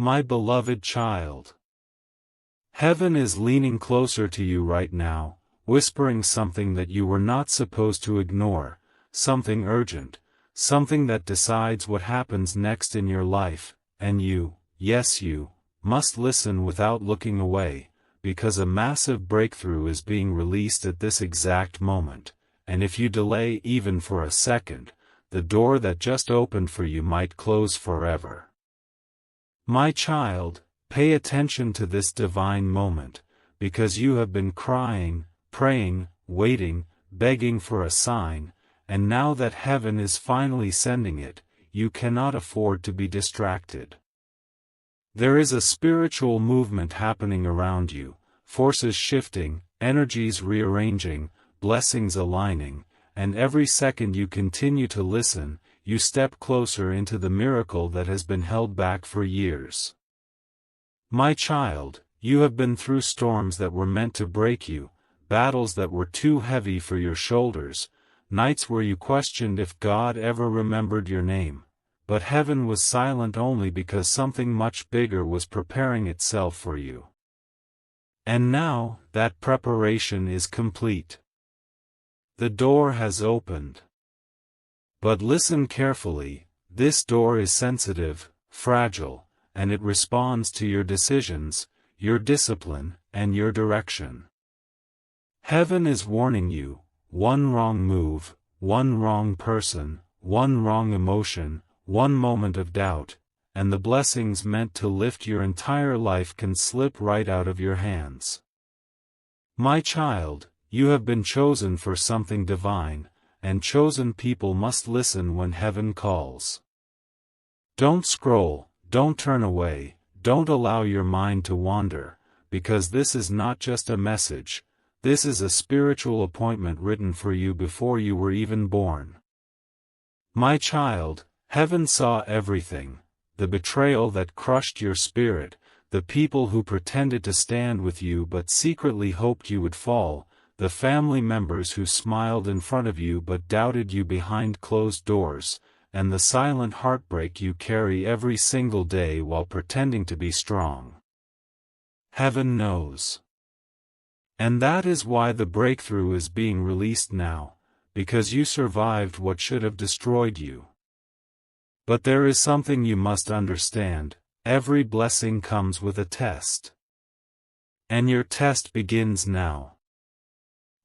My beloved child. Heaven is leaning closer to you right now, whispering something that you were not supposed to ignore, something urgent, something that decides what happens next in your life, and you, yes you, must listen without looking away, because a massive breakthrough is being released at this exact moment, and if you delay even for a second, the door that just opened for you might close forever. My child, pay attention to this divine moment, because you have been crying, praying, waiting, begging for a sign, and now that heaven is finally sending it, you cannot afford to be distracted. There is a spiritual movement happening around you, forces shifting, energies rearranging, blessings aligning, and every second you continue to listen, you step closer into the miracle that has been held back for years. My child, you have been through storms that were meant to break you, battles that were too heavy for your shoulders, nights where you questioned if God ever remembered your name, but heaven was silent only because something much bigger was preparing itself for you. And now, that preparation is complete. The door has opened. But listen carefully, this door is sensitive, fragile, and it responds to your decisions, your discipline, and your direction. Heaven is warning you, one wrong move, one wrong person, one wrong emotion, one moment of doubt, and the blessings meant to lift your entire life can slip right out of your hands. My child, you have been chosen for something divine, and chosen people must listen when heaven calls. Don't scroll, don't turn away, don't allow your mind to wander, because this is not just a message, this is a spiritual appointment written for you before you were even born. My child, heaven saw everything, the betrayal that crushed your spirit, the people who pretended to stand with you but secretly hoped you would fall, the family members who smiled in front of you but doubted you behind closed doors, and the silent heartbreak you carry every single day while pretending to be strong. Heaven knows. And that is why the breakthrough is being released now, because you survived what should have destroyed you. But there is something you must understand, every blessing comes with a test. And your test begins now.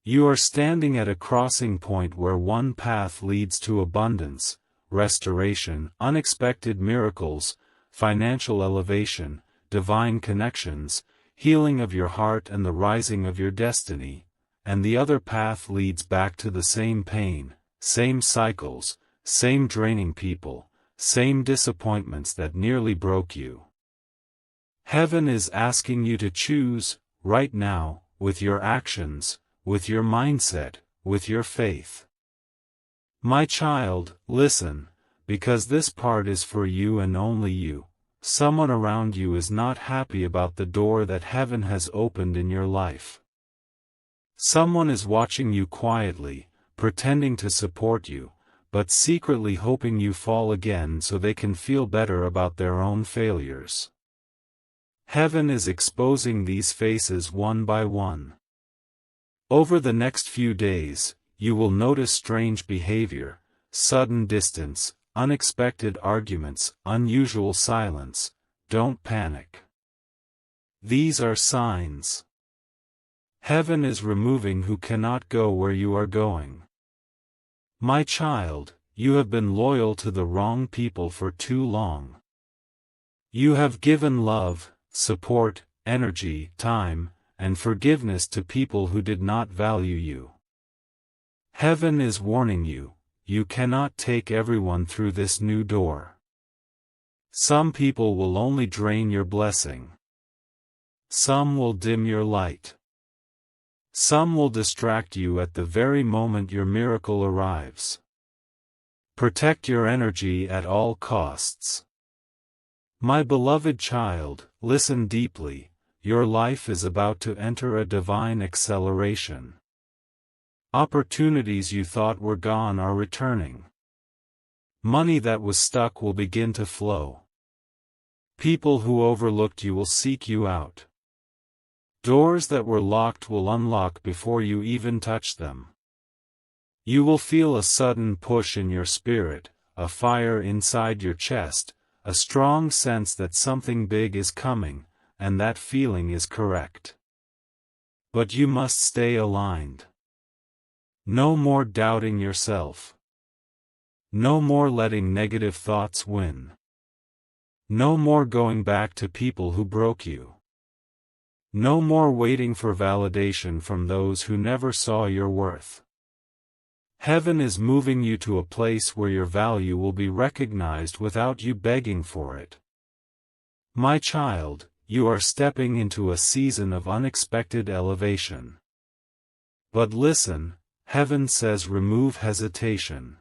You are standing at a crossing point where one path leads to abundance, restoration, unexpected miracles, financial elevation, divine connections, healing of your heart and the rising of your destiny, and the other path leads back to the same pain, same cycles, same draining people, same disappointments that nearly broke you. Heaven is asking you to choose, right now, with your actions, with your mindset, with your faith. My child, listen, because this part is for you and only you. Someone around you is not happy about the door that heaven has opened in your life. Someone is watching you quietly, pretending to support you, but secretly hoping you fall again so they can feel better about their own failures. Heaven is exposing these faces one by one. Over the next few days, you will notice strange behavior, sudden distance, unexpected arguments, unusual silence. Don't panic. These are signs. Heaven is removing who cannot go where you are going. My child, you have been loyal to the wrong people for too long. You have given love, support, energy, time, and forgiveness to people who did not value you. Heaven is warning you, you cannot take everyone through this new door. Some people will only drain your blessing. Some will dim your light. Some will distract you at the very moment your miracle arrives. Protect your energy at all costs. My beloved child, listen deeply. Your life is about to enter a divine acceleration. Opportunities you thought were gone are returning. Money that was stuck will begin to flow. People who overlooked you will seek you out. Doors that were locked will unlock before you even touch them. You will feel a sudden push in your spirit, a fire inside your chest, a strong sense that something big is coming, and that feeling is correct. But you must stay aligned. No more doubting yourself. No more letting negative thoughts win. No more going back to people who broke you. No more waiting for validation from those who never saw your worth. Heaven is moving you to a place where your value will be recognized without you begging for it. My child, you are stepping into a season of unexpected elevation. But listen, heaven says remove hesitation.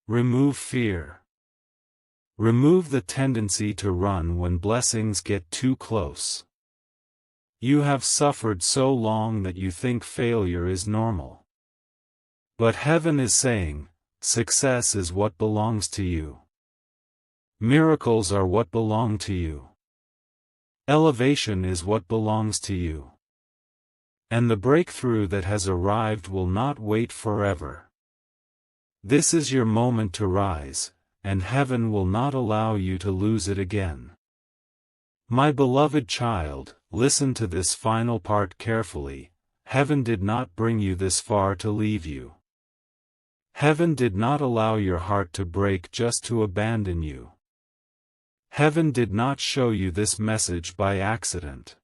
Remove fear. Remove the tendency to run when blessings get too close. You have suffered so long that you think failure is normal. But heaven is saying, success is what belongs to you. Miracles are what belong to you. Elevation is what belongs to you. And the breakthrough that has arrived will not wait forever. This is your moment to rise, and heaven will not allow you to lose it again. My beloved child, listen to this final part carefully. Heaven did not bring you this far to leave you. Heaven did not allow your heart to break just to abandon you. Heaven did not show you this message by accident.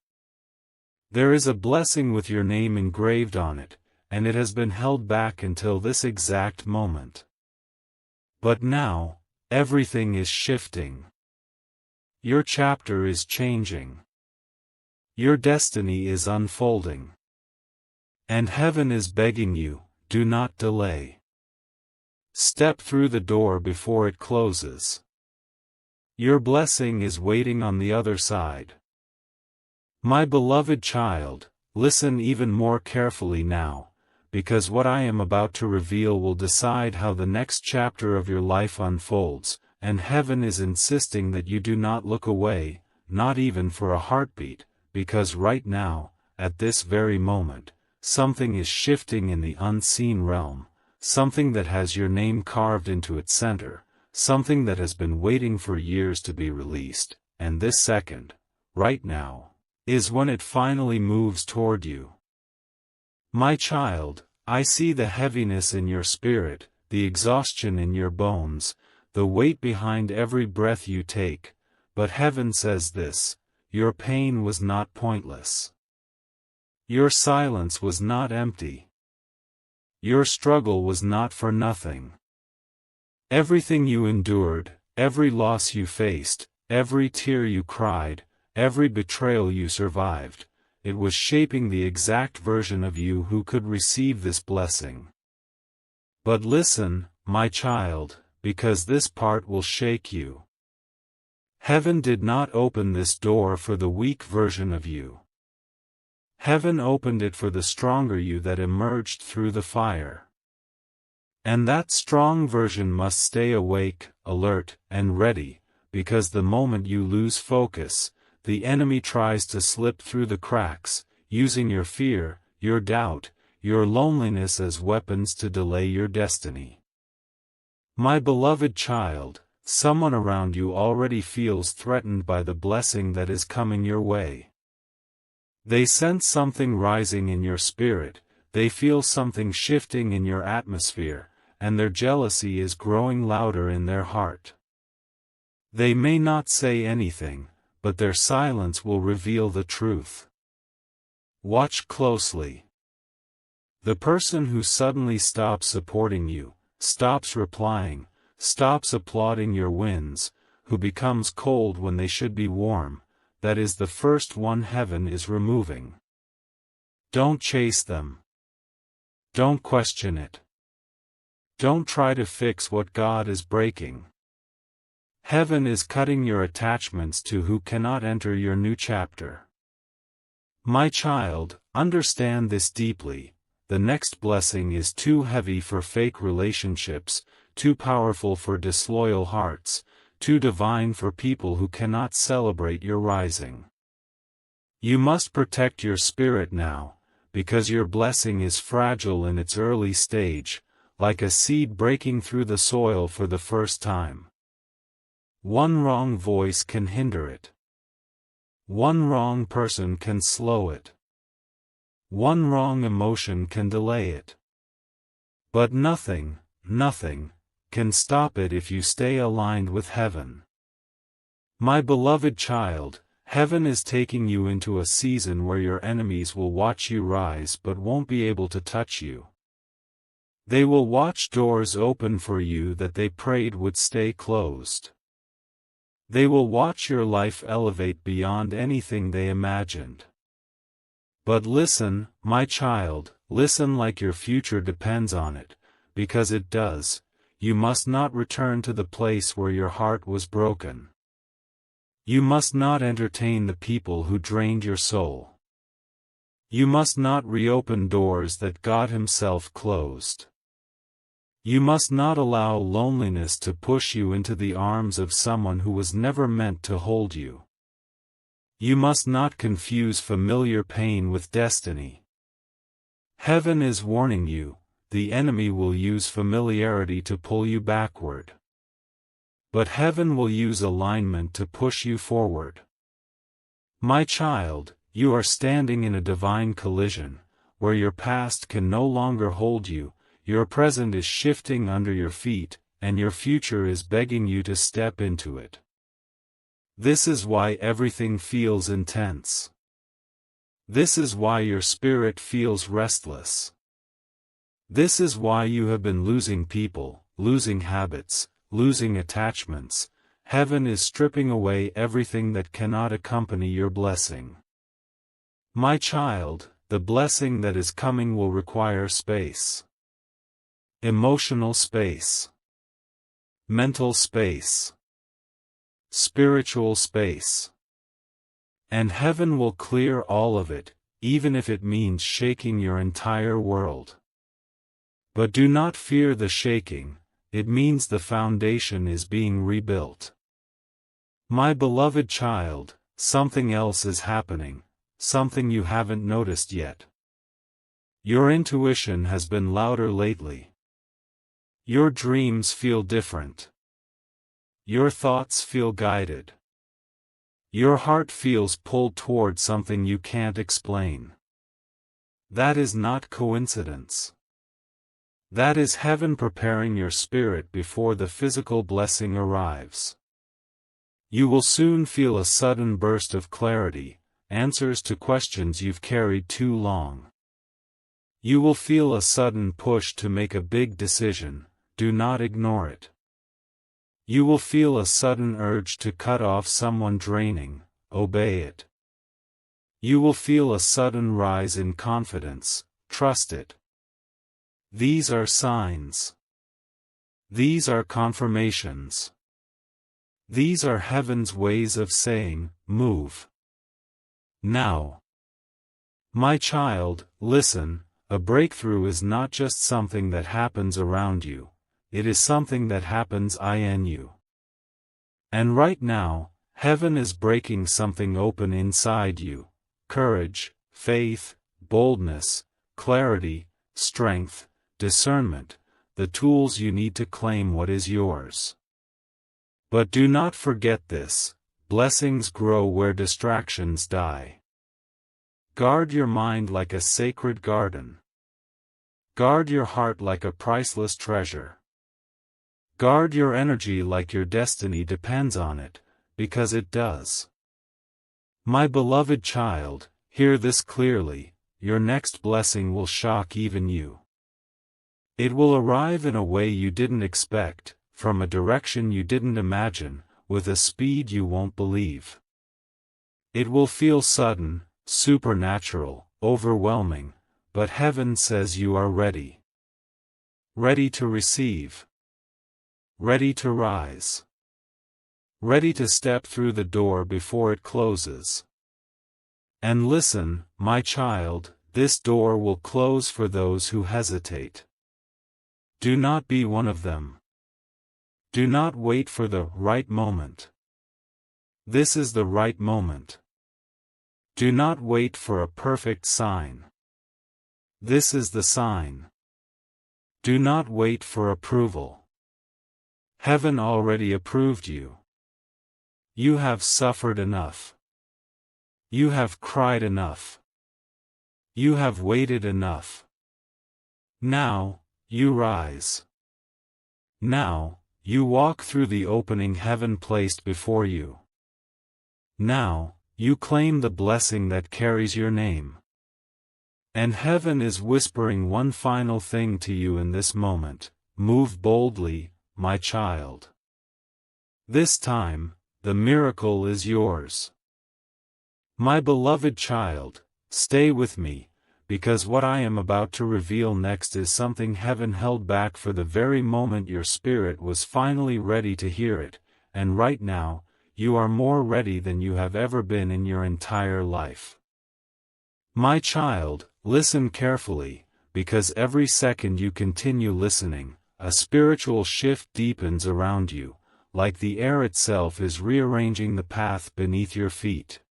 There is a blessing with your name engraved on it, and it has been held back until this exact moment. But now, everything is shifting. Your chapter is changing. Your destiny is unfolding. And heaven is begging you, do not delay. Step through the door before it closes. Your blessing is waiting on the other side. My beloved child, listen even more carefully now, because what I am about to reveal will decide how the next chapter of your life unfolds, and heaven is insisting that you do not look away, not even for a heartbeat, because right now, at this very moment, something is shifting in the unseen realm, something that has your name carved into its center, something that has been waiting for years to be released, and this second, right now, is when it finally moves toward you. My child, I see the heaviness in your spirit, the exhaustion in your bones, the weight behind every breath you take, but heaven says this, your pain was not pointless. Your silence was not empty. Your struggle was not for nothing. Everything you endured, every loss you faced, every tear you cried, every betrayal you survived, it was shaping the exact version of you who could receive this blessing. But listen, my child, because this part will shake you. Heaven did not open this door for the weak version of you. Heaven opened it for the stronger you that emerged through the fire. And that strong version must stay awake, alert, and ready, because the moment you lose focus, the enemy tries to slip through the cracks, using your fear, your doubt, your loneliness as weapons to delay your destiny. My beloved child, someone around you already feels threatened by the blessing that is coming your way. They sense something rising in your spirit, they feel something shifting in your atmosphere, and their jealousy is growing louder in their heart. They may not say anything, but their silence will reveal the truth. Watch closely. The person who suddenly stops supporting you, stops replying, stops applauding your wins, who becomes cold when they should be warm, that is the first one heaven is removing. Don't chase them. Don't question it. Don't try to fix what God is breaking. Heaven is cutting your attachments to who cannot enter your new chapter. My child, understand this deeply. The next blessing is too heavy for fake relationships, too powerful for disloyal hearts, too divine for people who cannot celebrate your rising. You must protect your spirit now, because your blessing is fragile in its early stage, like a seed breaking through the soil for the first time. One wrong voice can hinder it. One wrong person can slow it. One wrong emotion can delay it. But nothing, can stop it if you stay aligned with heaven. My beloved child, heaven is taking you into a season where your enemies will watch you rise but won't be able to touch you. They will watch doors open for you that they prayed would stay closed. They will watch your life elevate beyond anything they imagined. But listen, my child, listen like your future depends on it, because it does. You must not return to the place where your heart was broken. You must not entertain the people who drained your soul. You must not reopen doors that God Himself closed. You must not allow loneliness to push you into the arms of someone who was never meant to hold you. You must not confuse familiar pain with destiny. Heaven is warning you, the enemy will use familiarity to pull you backward. But heaven will use alignment to push you forward. My child, you are standing in a divine collision, where your past can no longer hold you. Your present is shifting under your feet, and your future is begging you to step into it. This is why everything feels intense. This is why your spirit feels restless. This is why you have been losing people, losing habits, losing attachments. Heaven is stripping away everything that cannot accompany your blessing. My child, the blessing that is coming will require space. Emotional space. Mental space. Spiritual space. And heaven will clear all of it, even if it means shaking your entire world. But do not fear the shaking, it means the foundation is being rebuilt. My beloved child, something else is happening, something you haven't noticed yet. Your intuition has been louder lately. Your dreams feel different. Your thoughts feel guided. Your heart feels pulled toward something you can't explain. That is not coincidence. That is heaven preparing your spirit before the physical blessing arrives. You will soon feel a sudden burst of clarity, answers to questions you've carried too long. You will feel a sudden push to make a big decision. Do not ignore it. You will feel a sudden urge to cut off someone draining, obey it. You will feel a sudden rise in confidence, trust it. These are signs. These are confirmations. These are heaven's ways of saying, move. Now. My child, listen, a breakthrough is not just something that happens around you. It is something that happens in you. And right now, heaven is breaking something open inside you. Courage, faith, boldness, clarity, strength, discernment, the tools you need to claim what is yours. But do not forget this, blessings grow where distractions die. Guard your mind like a sacred garden. Guard your heart like a priceless treasure. Guard your energy like your destiny depends on it, because it does. My beloved child, hear this clearly, your next blessing will shock even you. It will arrive in a way you didn't expect, from a direction you didn't imagine, with a speed you won't believe. It will feel sudden, supernatural, overwhelming, but heaven says you are ready. Ready to receive. Ready to rise. Ready to step through the door before it closes. And listen, my child, this door will close for those who hesitate. Do not be one of them. Do not wait for the right moment. This is the right moment. Do not wait for a perfect sign. This is the sign. Do not wait for approval. Heaven already approved you. You have suffered enough. You have cried enough. You have waited enough. Now, you rise. Now, you walk through the opening heaven placed before you. Now, you claim the blessing that carries your name. And heaven is whispering one final thing to you in this moment: move boldly, my child. This time, the miracle is yours. My beloved child, stay with me, because what I am about to reveal next is something heaven held back for the very moment your spirit was finally ready to hear it, and right now, you are more ready than you have ever been in your entire life. My child, listen carefully, because every second you continue listening, a spiritual shift deepens around you, like the air itself is rearranging the path beneath your feet.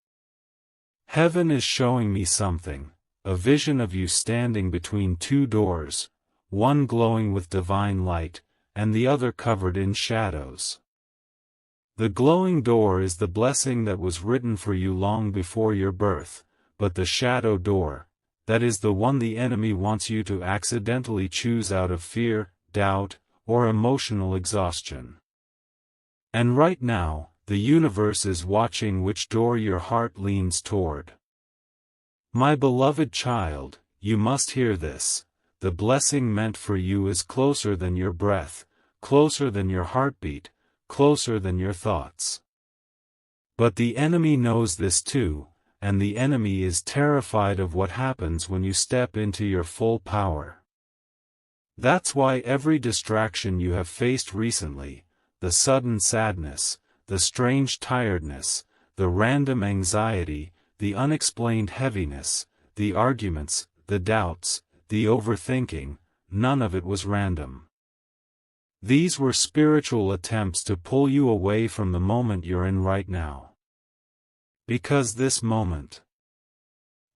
Heaven is showing me something, a vision of you standing between two doors, one glowing with divine light, and the other covered in shadows. The glowing door is the blessing that was written for you long before your birth, but the shadow door, that is the one the enemy wants you to accidentally choose out of fear, doubt, or emotional exhaustion. And right now, the universe is watching which door your heart leans toward. My beloved child, you must hear this: the blessing meant for you is closer than your breath, closer than your heartbeat, closer than your thoughts. But the enemy knows this too, and the enemy is terrified of what happens when you step into your full power. That's why every distraction you have faced recently, the sudden sadness, the strange tiredness, the random anxiety, the unexplained heaviness, the arguments, the doubts, the overthinking, none of it was random. These were spiritual attempts to pull you away from the moment you're in right now. Because this moment,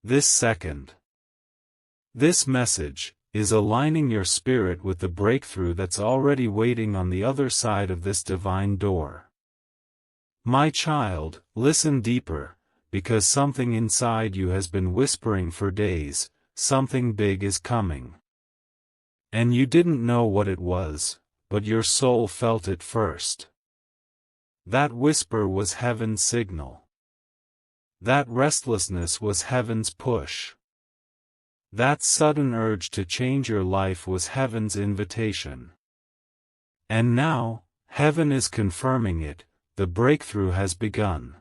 this second, this message, is aligning your spirit with the breakthrough that's already waiting on the other side of this divine door. My child, listen deeper, because something inside you has been whispering for days: something big is coming. And you didn't know what it was, but your soul felt it first. That whisper was heaven's signal. That restlessness was heaven's push. That sudden urge to change your life was heaven's invitation. And now, heaven is confirming it: the breakthrough has begun.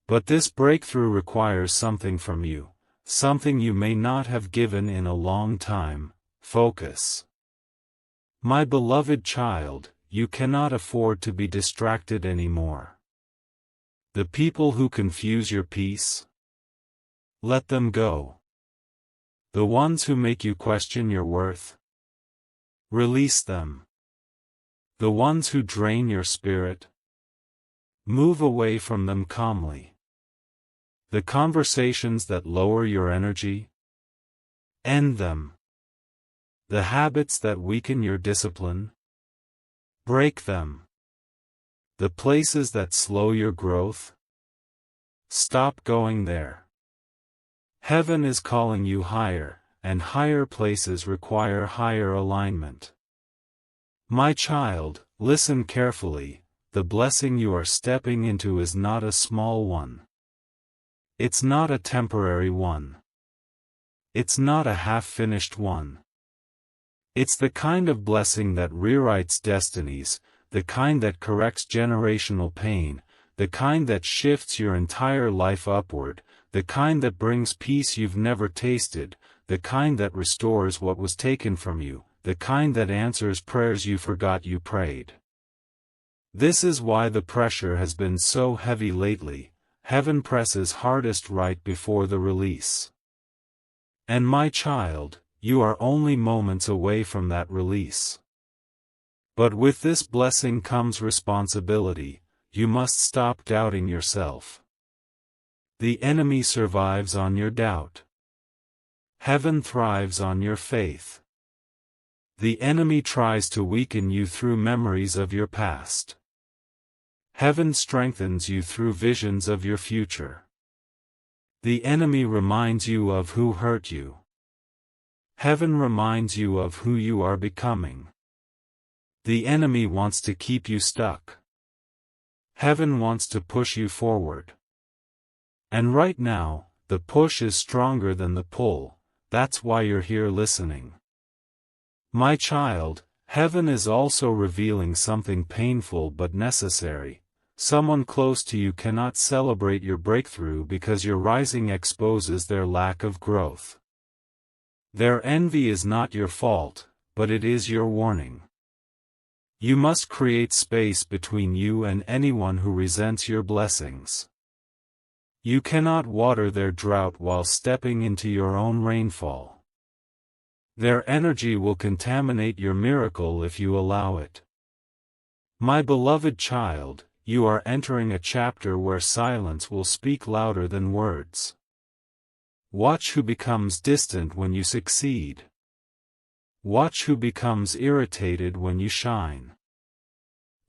But this breakthrough requires something from you, something you may not have given in a long time: focus. My beloved child, you cannot afford to be distracted anymore. The people who confuse your peace, let them go. The ones who make you question your worth, release them. The ones who drain your spirit, move away from them calmly. The conversations that lower your energy, end them. The habits that weaken your discipline, break them. The places that slow your growth, stop going there. Heaven is calling you higher, and higher places require higher alignment. My child, listen carefully: the blessing you are stepping into is not a small one. It's not a temporary one. It's not a half-finished one. It's the kind of blessing that rewrites destinies, the kind that corrects generational pain, the kind that shifts your entire life upward, the kind that brings peace you've never tasted, the kind that restores what was taken from you, the kind that answers prayers you forgot you prayed. This is why the pressure has been so heavy lately. Heaven presses hardest right before the release. And my child, you are only moments away from that release. But with this blessing comes responsibility. You must stop doubting yourself. The enemy survives on your doubt. Heaven thrives on your faith. The enemy tries to weaken you through memories of your past. Heaven strengthens you through visions of your future. The enemy reminds you of who hurt you. Heaven reminds you of who you are becoming. The enemy wants to keep you stuck. Heaven wants to push you forward. And right now, the push is stronger than the pull. That's why you're here listening. My child, heaven is also revealing something painful but necessary. Someone close to you cannot celebrate your breakthrough because your rising exposes their lack of growth. Their envy is not your fault, but it is your warning. You must create space between you and anyone who resents your blessings. You cannot water their drought while stepping into your own rainfall. Their energy will contaminate your miracle if you allow it. My beloved child, you are entering a chapter where silence will speak louder than words. Watch who becomes distant when you succeed. Watch who becomes irritated when you shine.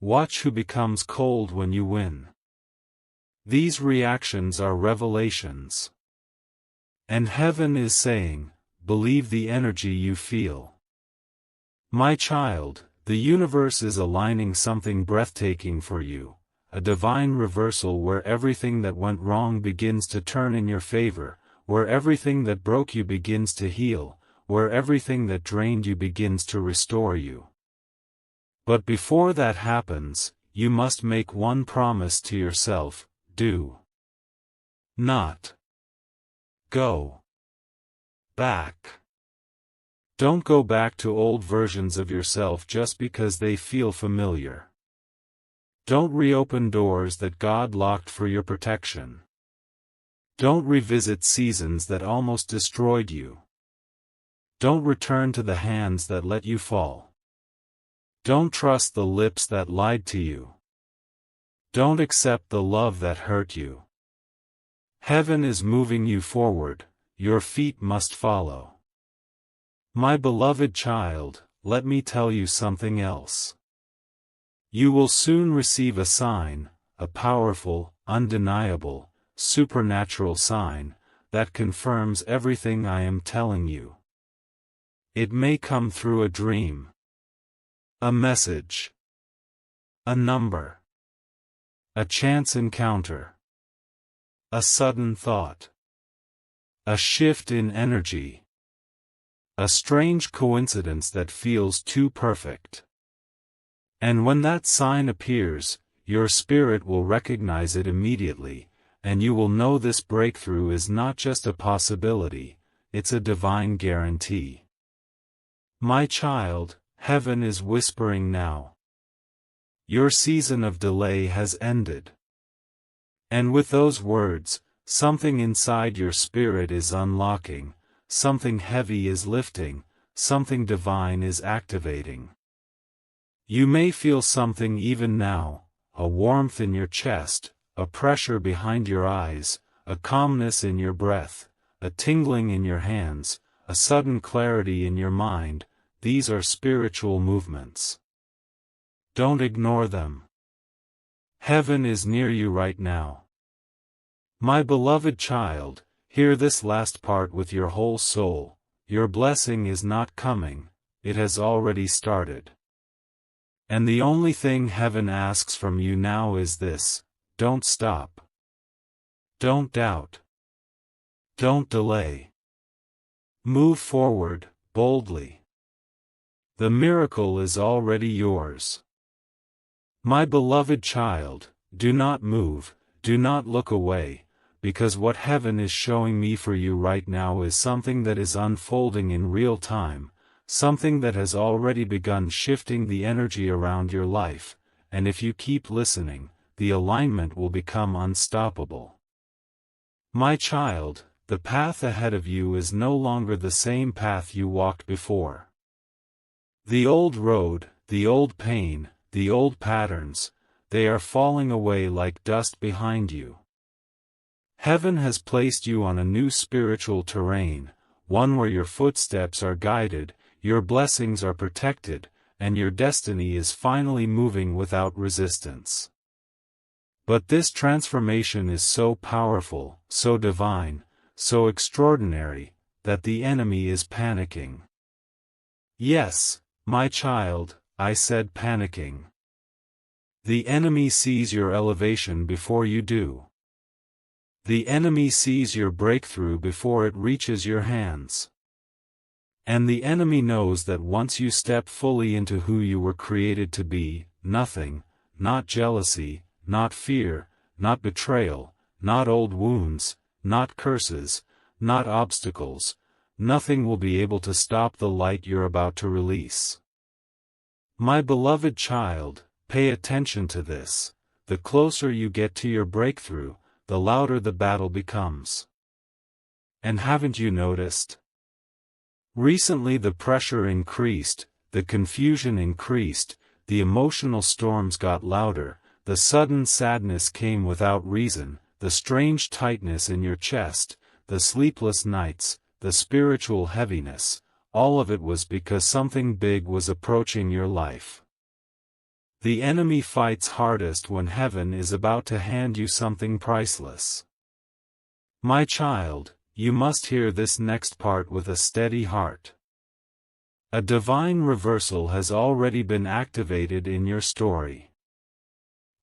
Watch who becomes cold when you win. These reactions are revelations. And heaven is saying, believe the energy you feel. My child, the universe is aligning something breathtaking for you, a divine reversal where everything that went wrong begins to turn in your favor, where everything that broke you begins to heal, where everything that drained you begins to restore you. But before that happens, you must make one promise to yourself: do not go back. Don't go back to old versions of yourself just because they feel familiar. Don't reopen doors that God locked for your protection. Don't revisit seasons that almost destroyed you. Don't return to the hands that let you fall. Don't trust the lips that lied to you. Don't accept the love that hurt you. Heaven is moving you forward, your feet must follow. My beloved child, let me tell you something else. You will soon receive a sign, a powerful, undeniable, supernatural sign, that confirms everything I am telling you. It may come through a dream, a message, a number, a chance encounter, a sudden thought, a shift in energy, a strange coincidence that feels too perfect. And when that sign appears, your spirit will recognize it immediately, and you will know this breakthrough is not just a possibility, it's a divine guarantee. My child, heaven is whispering now. Your season of delay has ended. And with those words, something inside your spirit is unlocking, something heavy is lifting, something divine is activating. You may feel something even now, a warmth in your chest, a pressure behind your eyes, a calmness in your breath, a tingling in your hands, a sudden clarity in your mind. These are spiritual movements. Don't ignore them. Heaven is near you right now. My beloved child, hear this last part with your whole soul. Your blessing is not coming, it has already started. And the only thing heaven asks from you now is this: don't stop. Don't doubt. Don't delay. Move forward, boldly. The miracle is already yours. My beloved child, do not move, do not look away, because what heaven is showing me for you right now is something that is unfolding in real time, something that has already begun shifting the energy around your life, and if you keep listening, the alignment will become unstoppable. My child, the path ahead of you is no longer the same path you walked before. The old road, the old pain, the old patterns, they are falling away like dust behind you. Heaven has placed you on a new spiritual terrain, one where your footsteps are guided, your blessings are protected, and your destiny is finally moving without resistance. But this transformation is so powerful, so divine, so extraordinary, that the enemy is panicking. Yes, my child, I said panicking. The enemy sees your elevation before you do. The enemy sees your breakthrough before it reaches your hands. And the enemy knows that once you step fully into who you were created to be, nothing, not jealousy, not fear, not betrayal, not old wounds, not curses, not obstacles, nothing will be able to stop the light you're about to release. My beloved child, pay attention to this. The closer you get to your breakthrough, the louder the battle becomes. And haven't you noticed? Recently the pressure increased, the confusion increased, the emotional storms got louder, the sudden sadness came without reason, the strange tightness in your chest, the sleepless nights, the spiritual heaviness, all of it was because something big was approaching your life. The enemy fights hardest when heaven is about to hand you something priceless. My child, you must hear this next part with a steady heart. A divine reversal has already been activated in your story.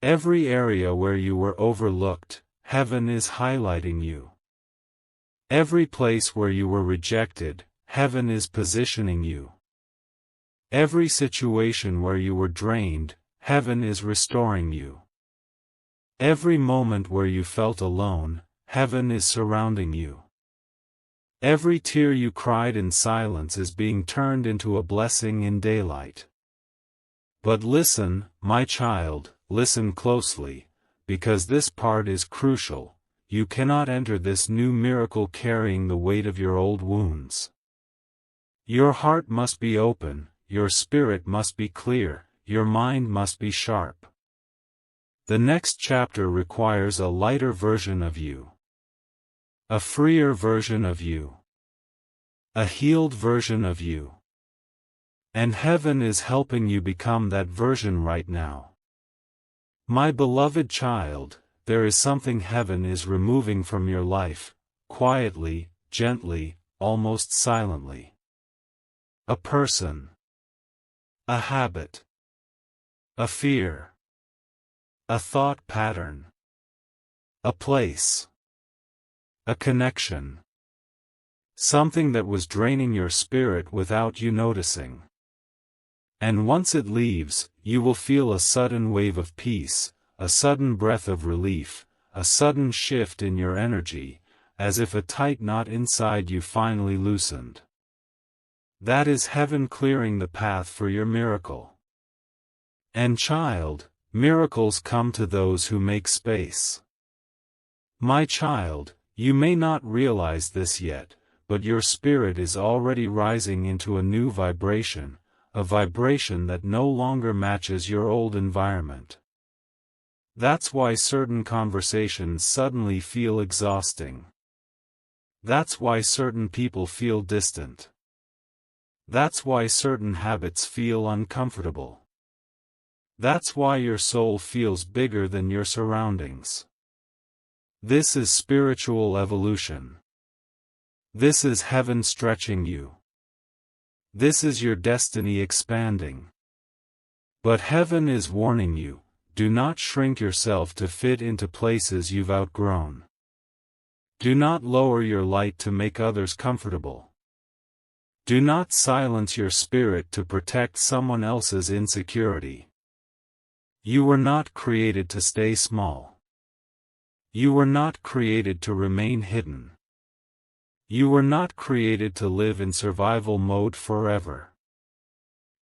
Every area where you were overlooked, heaven is highlighting you. Every place where you were rejected, heaven is positioning you. Every situation where you were drained, heaven is restoring you. Every moment where you felt alone, heaven is surrounding you. Every tear you cried in silence is being turned into a blessing in daylight. But listen, my child, listen closely, because this part is crucial. You cannot enter this new miracle carrying the weight of your old wounds. Your heart must be open, your spirit must be clear, your mind must be sharp. The next chapter requires a lighter version of you. A freer version of you. A healed version of you. And heaven is helping you become that version right now. My beloved child, there is something heaven is removing from your life, quietly, gently, almost silently. A person. A habit. A fear. A thought pattern. A place. A connection. Something that was draining your spirit without you noticing. And once it leaves, you will feel a sudden wave of peace, a sudden breath of relief, a sudden shift in your energy, as if a tight knot inside you finally loosened. That is heaven clearing the path for your miracle. And child, miracles come to those who make space. My child, you may not realize this yet, but your spirit is already rising into a new vibration, a vibration that no longer matches your old environment. That's why certain conversations suddenly feel exhausting. That's why certain people feel distant. That's why certain habits feel uncomfortable. That's why your soul feels bigger than your surroundings. This is spiritual evolution. This is heaven stretching you. This is your destiny expanding. But heaven is warning you, do not shrink yourself to fit into places you've outgrown. Do not lower your light to make others comfortable. Do not silence your spirit to protect someone else's insecurity. You were not created to stay small. You were not created to remain hidden. You were not created to live in survival mode forever.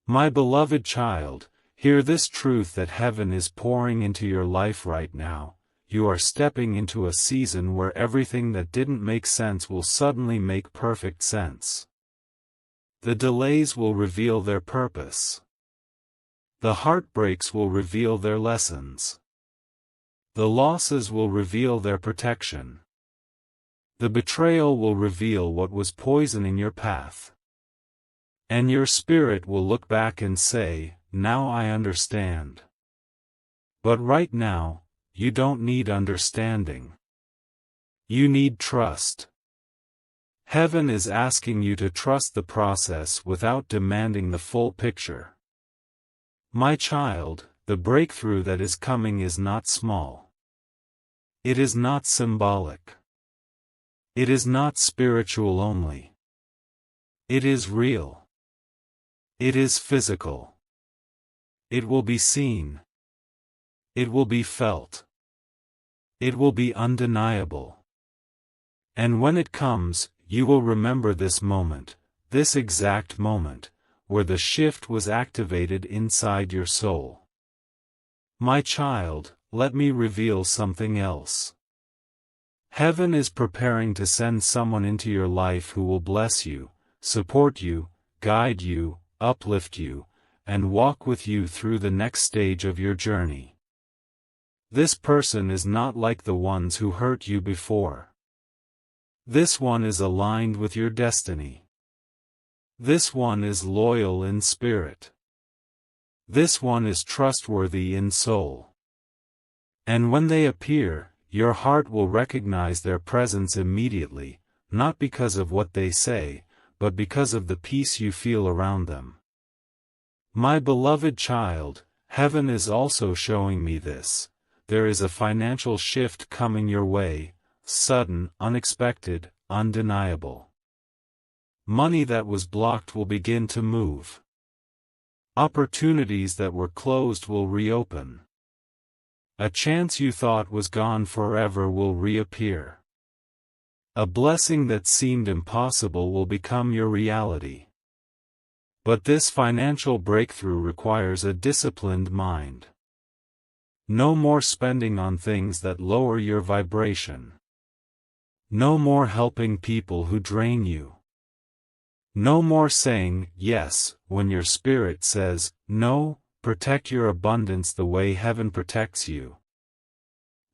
My beloved child, hear this truth that heaven is pouring into your life right now. You are stepping into a season where everything that didn't make sense will suddenly make perfect sense. The delays will reveal their purpose. The heartbreaks will reveal their lessons. The losses will reveal their protection. The betrayal will reveal what was poisoning your path. And your spirit will look back and say, "Now I understand." But right now, you don't need understanding. You need trust. Heaven is asking you to trust the process without demanding the full picture. My child, the breakthrough that is coming is not small. It is not symbolic. It is not spiritual only. It is real. It is physical. It will be seen. It will be felt. It will be undeniable. And when it comes, you will remember this moment, this exact moment, where the shift was activated inside your soul. My child, let me reveal something else. Heaven is preparing to send someone into your life who will bless you, support you, guide you, uplift you, and walk with you through the next stage of your journey. This person is not like the ones who hurt you before. This one is aligned with your destiny. This one is loyal in spirit. This one is trustworthy in soul. And when they appear, your heart will recognize their presence immediately, not because of what they say, but because of the peace you feel around them. My beloved child, heaven is also showing me this. There is a financial shift coming your way, sudden, unexpected, undeniable. Money that was blocked will begin to move. Opportunities that were closed will reopen. A chance you thought was gone forever will reappear. A blessing that seemed impossible will become your reality. But this financial breakthrough requires a disciplined mind. No more spending on things that lower your vibration. No more helping people who drain you. No more saying yes when your spirit says no. Protect your abundance the way heaven protects you.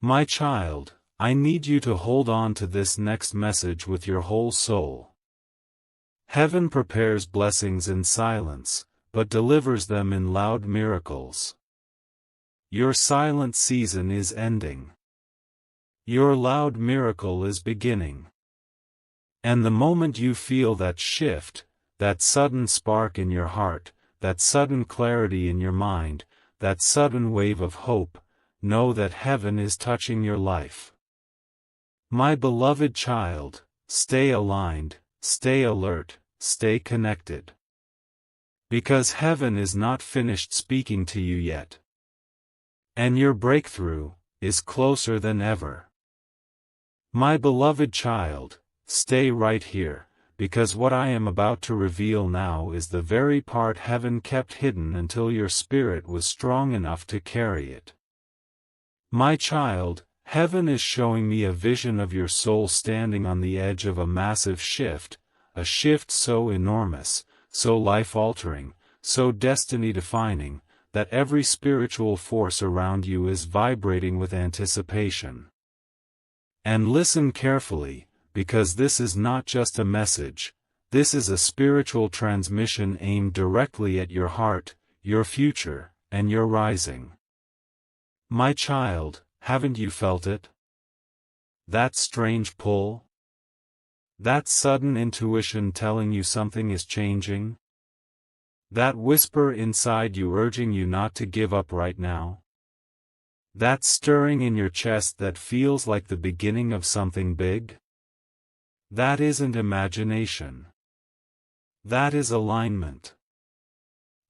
My child, I need you to hold on to this next message with your whole soul. Heaven prepares blessings in silence, but delivers them in loud miracles. Your silent season is ending. Your loud miracle is beginning. And the moment you feel that shift, that sudden spark in your heart, that sudden clarity in your mind, that sudden wave of hope, know that heaven is touching your life. My beloved child, stay aligned, stay alert, stay connected. Because heaven is not finished speaking to you yet. And your breakthrough is closer than ever. My beloved child, stay right here. Because what I am about to reveal now is the very part heaven kept hidden until your spirit was strong enough to carry it. My child, heaven is showing me a vision of your soul standing on the edge of a massive shift, a shift so enormous, so life-altering, so destiny-defining, that every spiritual force around you is vibrating with anticipation. And listen carefully, because this is not just a message, this is a spiritual transmission aimed directly at your heart, your future, and your rising. My child, haven't you felt it? That strange pull? That sudden intuition telling you something is changing? That whisper inside you urging you not to give up right now? That stirring in your chest that feels like the beginning of something big? That isn't imagination. That is alignment.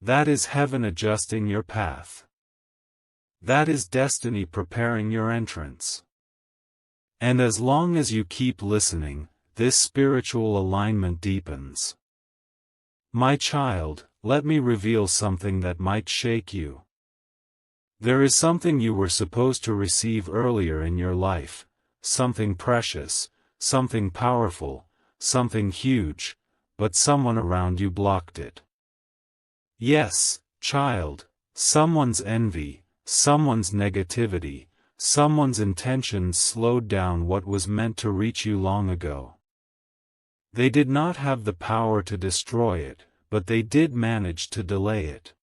That is heaven adjusting your path. That is destiny preparing your entrance. And as long as you keep listening, this spiritual alignment deepens. My child, let me reveal something that might shake you. There is something you were supposed to receive earlier in your life, something precious, something powerful, something huge, but someone around you blocked it. Yes, child, Someone's envy, someone's negativity, someone's intentions slowed down what was meant to reach you long ago. They did not have the power to destroy it, but they did manage to delay it.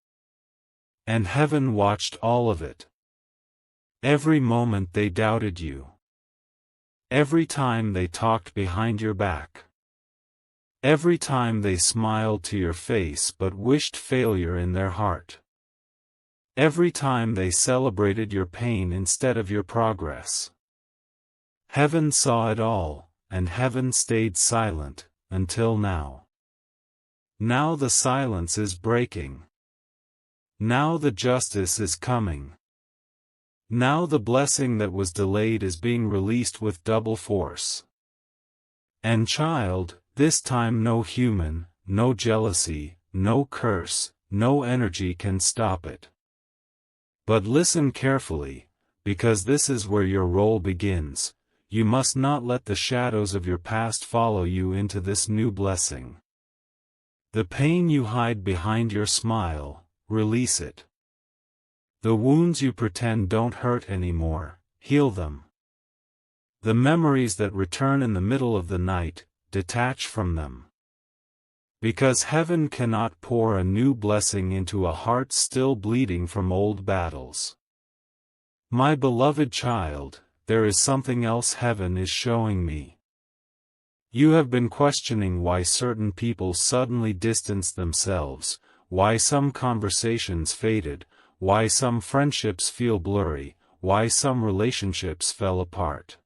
And heaven watched all of it. Every moment they doubted you. Every time they talked behind your back. Every time they smiled to your face but wished failure in their heart. Every time they celebrated your pain instead of your progress. Heaven saw it all, and heaven stayed silent, until now. Now the silence is breaking. Now the justice is coming. Now the blessing that was delayed is being released with double force. And child, this time no human, no jealousy, no curse, no energy can stop it. But listen carefully, because this is where your role begins. You must not let the shadows of your past follow you into this new blessing. The pain you hide behind your smile, release it. The wounds you pretend don't hurt anymore, heal them. The memories that return in the middle of the night, detach from them. Because heaven cannot pour a new blessing into a heart still bleeding from old battles. My beloved child, there is something else heaven is showing me. You have been questioning why certain people suddenly distanced themselves, why some conversations faded, why some friendships feel blurry, why some relationships fell apart.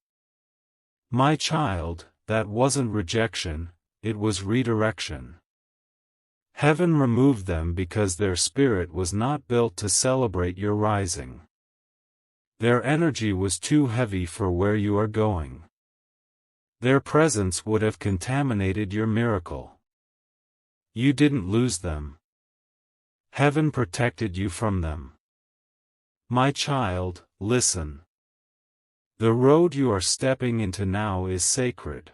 My child, that wasn't rejection, it was redirection. Heaven removed them because their spirit was not built to celebrate your rising. Their energy was too heavy for where you are going. Their presence would have contaminated your miracle. You didn't lose them. Heaven protected you from them. My child, listen. The road you are stepping into now is sacred.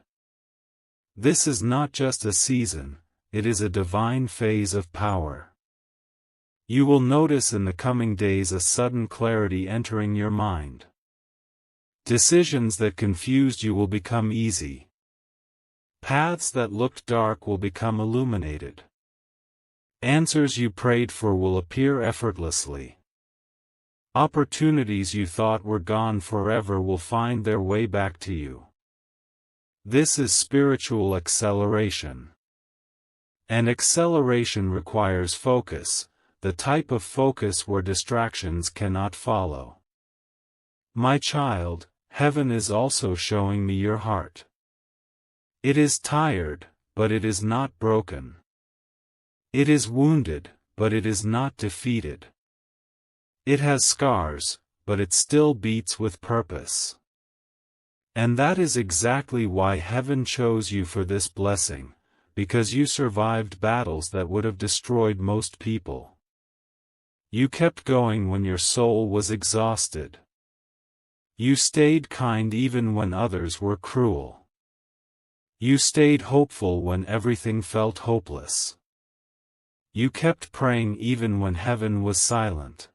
This is not just a season, it is a divine phase of power. You will notice in the coming days a sudden clarity entering your mind. Decisions that confused you will become easy. Paths that looked dark will become illuminated. Answers you prayed for will appear effortlessly. Opportunities you thought were gone forever will find their way back to you. This is spiritual acceleration. And acceleration requires focus, the type of focus where distractions cannot follow. My child, heaven is also showing me your heart. It is tired, but it is not broken. It is wounded, but it is not defeated. It has scars, but it still beats with purpose. And that is exactly why heaven chose you for this blessing, because you survived battles that would have destroyed most people. You kept going when your soul was exhausted. You stayed kind even when others were cruel. You stayed hopeful when everything felt hopeless. You kept praying even when heaven was silent.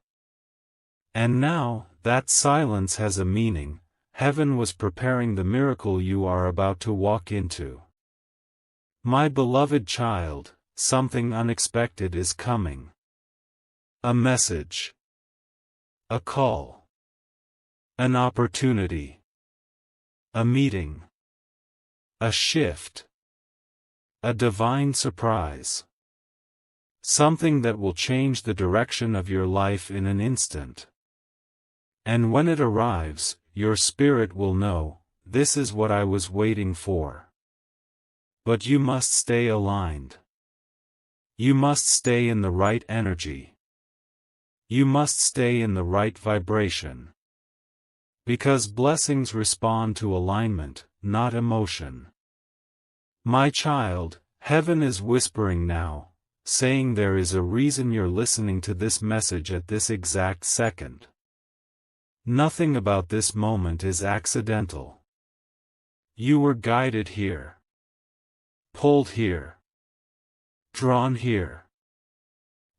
And now, that silence has a meaning. Heaven was preparing the miracle you are about to walk into. My beloved child, something unexpected is coming. A message. A call. An opportunity. A meeting. A shift. A divine surprise. Something that will change the direction of your life in an instant. And when it arrives, your spirit will know, this is what I was waiting for. But you must stay aligned. You must stay in the right energy. You must stay in the right vibration. Because blessings respond to alignment, not emotion. My child, heaven is whispering now, saying there is a reason you're listening to this message at this exact second. Nothing about this moment is accidental. You were guided here. Pulled here. Drawn here.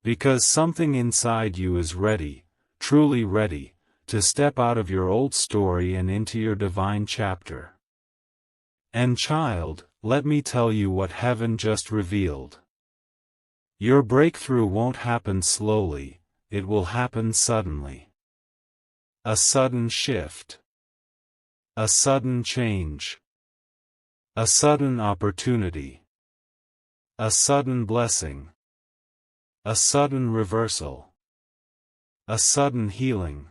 Because something inside you is ready, truly ready, to step out of your old story and into your divine chapter. And child, let me tell you what heaven just revealed. Your breakthrough won't happen slowly, it will happen suddenly. A sudden shift. A sudden change. A sudden opportunity. A sudden blessing. A sudden reversal. A sudden healing.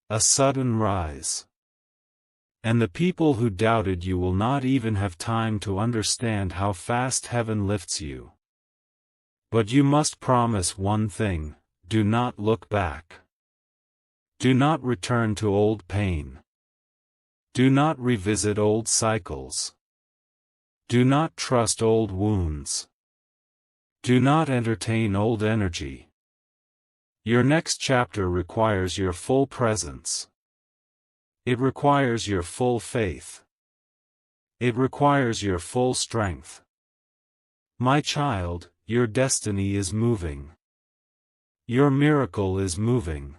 A sudden rise. And the people who doubted you will not even have time to understand how fast heaven lifts you. But you must promise one thing: do not look back. Do not return to old pain. Do not revisit old cycles. Do not trust old wounds. Do not entertain old energy. Your next chapter requires your full presence. It requires your full faith. It requires your full strength. My child, your destiny is moving. Your miracle is moving.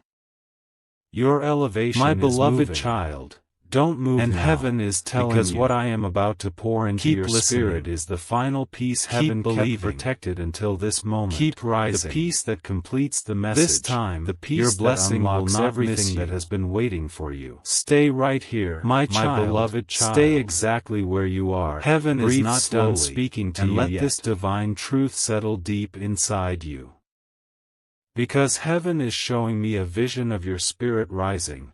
Your elevation is moving. My beloved child, don't move and now, heaven is telling because you, what I am about to pour into your spirit is the final peace heaven kept protected until this moment. Keep rising. The peace that completes the message. This time, the peace your blessing that unlocks will not everything that has been waiting for you. Stay right here, my beloved child. Stay exactly where you are. Heaven is not done speaking to you yet. And let this divine truth settle deep inside you. Because heaven is showing me a vision of your spirit rising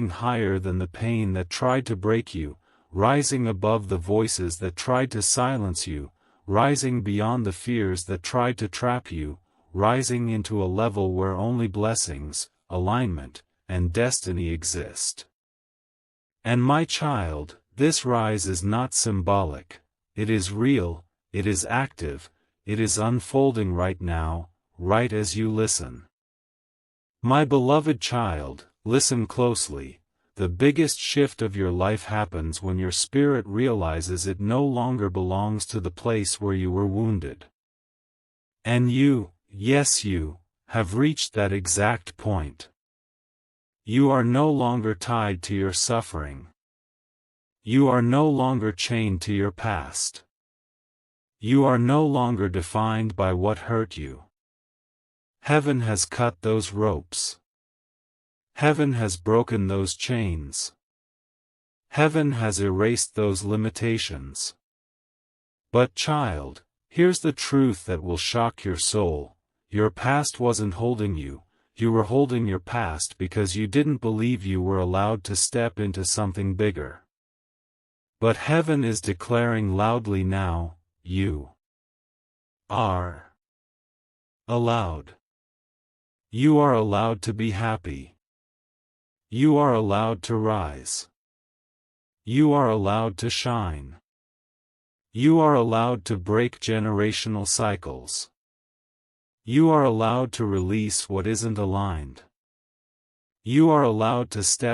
higher than the pain that tried to break you, rising above the voices that tried to silence you, rising beyond the fears that tried to trap you, rising into a level where only blessings, alignment, and destiny exist. And my child, this rise is not symbolic, it is real, it is active, it is unfolding right now, right as you listen. My beloved child, listen closely. The biggest shift of your life happens when your spirit realizes it no longer belongs to the place where you were wounded. And you, yes you, have reached that exact point. You are no longer tied to your suffering. You are no longer chained to your past. You are no longer defined by what hurt you. Heaven has cut those ropes. Heaven has broken those chains. Heaven has erased those limitations. But child, here's the truth that will shock your soul. Your past wasn't holding you, you were holding your past because you didn't believe you were allowed to step into something bigger. But heaven is declaring loudly now, you are allowed. You are allowed to be happy. You are allowed to rise. You are allowed to shine. You are allowed to break generational cycles. You are allowed to release what isn't aligned. You are allowed to step